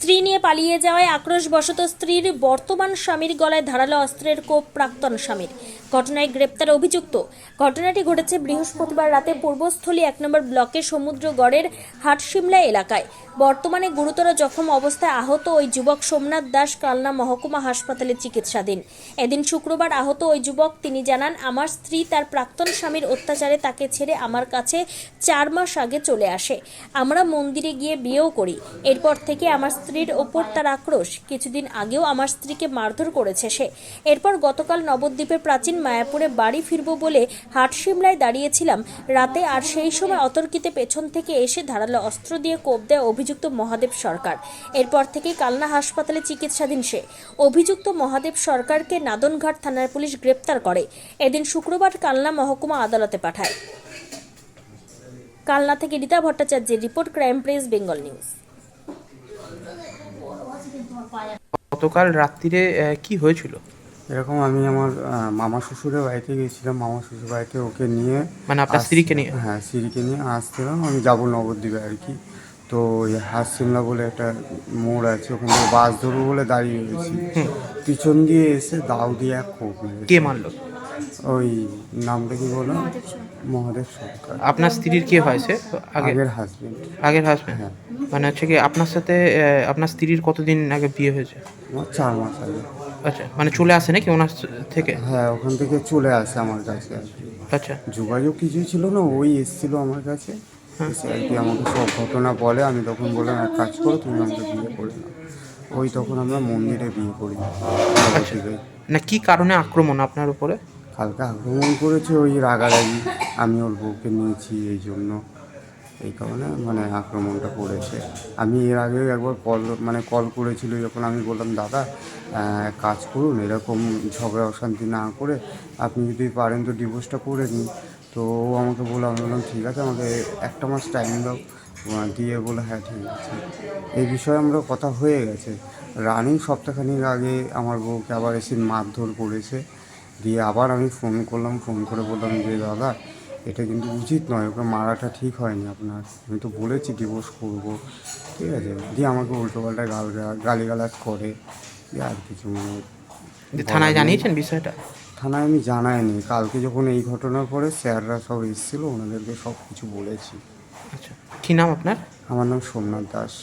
স্ত্রী নিয়ে পালিয়ে যাওয়ায় আক্রোশবশত স্ত্রীর বর্তমান স্বামীর গলায় ধারালো অস্ত্রের কোপ প্রাক্তন স্বামীর। ঘটনায় গ্রেপ্তার অভিযুক্ত। ঘটনাটি ঘটেছে বৃহস্পতিবার রাতে পূর্বস্থলী 1 নম্বর ব্লকের সমুদ্রগড়ের হাটশিমলা এলাকায়। বর্তমানে গুরুতর জখম অবস্থায় আহত ওই যুবক সোমনাথ দাস কালনা মহকুমা হাসপাতালে চিকিৎসাধীন। এদিন শুক্রবার আহত ওই যুবক তিনি জানান, আমার স্ত্রী তার প্রাক্তন স্বামীর অত্যাচারে তাকে ছেড়ে আমার কাছে 4 মাস আগে চলে আসে। আমরা মন্দিরে গিয়ে বিয়েও করি। এরপর থেকে আমার স্ত্রীর ওপর তার আক্রোশ। কিছুদিন আগেও আমার স্ত্রীকে মারধর করেছে সে। এরপর গতকাল নবদ্বীপের প্রাচীন মায়াপুরে বাড়ি ফিরবো বলে হাটশিমলায় দাঁড়িয়েছিলাম রাতে, আর সেই সময় অতর্কিতে পেছন থেকে এসে ধারালো অস্ত্র দিয়ে কোপ দেয় অভিযুক্ত মহাদেব সরকার। এরপর থেকে কালনা হাসপাতালে চিকিৎসাধীন সে। অভিযুক্ত মহাদেব সরকারকে নাদনঘাট থানার পুলিশ গ্রেপ্তার করে। এদিন শুক্রবার কালনা মহকুমা আদালতে পাঠায়। কালনা থেকে রীতা ভট্টাচার্যের report, crime press Bengal news. গতকাল রাত্রিরে কি হয়েছিল? এরকম আমি আমার মামা শ্বশুরের বাড়িতে গিয়েছিলাম। মামা শ্বশুর বাড়িতে ওকে নিয়ে, মানে আপনার স্ত্রীকে নিয়ে? হ্যাঁ, স্ত্রীকে নিয়ে আসছিলাম। আমি যাবো নবদ্বীপে আর কি। তো ওই হাটশিমলা বলে একটা মোড় আছে, ওখানে বাস ধরবো বলে দাঁড়িয়ে রয়েছি। পিছন দিয়ে এসে দাও দিয়ে এক কোপ মেরেছে। কে মারলো? ওই নামটা কি বলো? মহাদেব সরকার। আপনার স্ত্রীর কি হয়েছে? আগের হাজবেন্ড। আগের হাজবেন্ড? হ্যাঁ, মানে হচ্ছে কি আপনার সাথে আপনার স্ত্রীর কতদিন আগে বিয়ে হয়েছে? আমার 4 মাস আগে। আচ্ছা, মানে চলে আসে নাকি ওনার থেকে? হ্যাঁ, ওখান থেকে চলে আসে আমার কাছে আর কি। আচ্ছা। যোগাযোগ কিছুই ছিল না, ওই এসেছিলো আমার কাছে। এসে আর কি আমাকে সব ঘটনা বলে। আমি তখন বললাম, এক কাজ করো, তুমি আমাকে বিয়ে করে নাও। ওই তখন আমরা মন্দিরে বিয়ে করি। আচ্ছা, না কি কারণে আক্রমণ আপনার উপরে? কালকে আক্রমণ করেছে ওই রাগারাগি, আমি ওর বউকে নিয়েছি এই জন্য, এই কারণে মানে আক্রমণটা করেছে। আমি এর আগেও একবার কল করেছিল, যখন আমি বললাম দাদা এক কাজ করুন, এরকম ঝগড়া অশান্তি না করে আপনি যদি পারেন তো ডিভোর্সটা করে নিন। তো ও আমাকে বললো, আমি বললাম ঠিক আছে, আমাকে 1 মাস টাইম দাও। দিয়ে বলে হ্যাঁ ঠিক আছে। এই বিষয়ে আমরা কথা হয়ে গেছে। রানিং সপ্তাহখানিক আগে আমার বউকে আবার এসে মারধর করেছে। দিয়ে আবার আমি ফোন করলাম, ফোন করে বললাম যে দাদা এটা কিন্তু উচিত নয়, ওকে মারাটা ঠিক হয়নি আপনার, আমি তো বলেছি ডিভোর্স করবো, ঠিক আছে। দিয়ে আমাকে উল্টোপাল্টা গালিগালাজ করে। দিয়ে আর কিছু থানায় জানিয়েছেন বিষয়টা? থানায় আমি জানাইনি। কালকে যখন এই ঘটনার পরে স্যাররা সব এসেছিলো, ওনাদেরকে সব কিছু বলেছি। আচ্ছা, কী নাম আপনার? আমার নাম সোমনাথ দাস।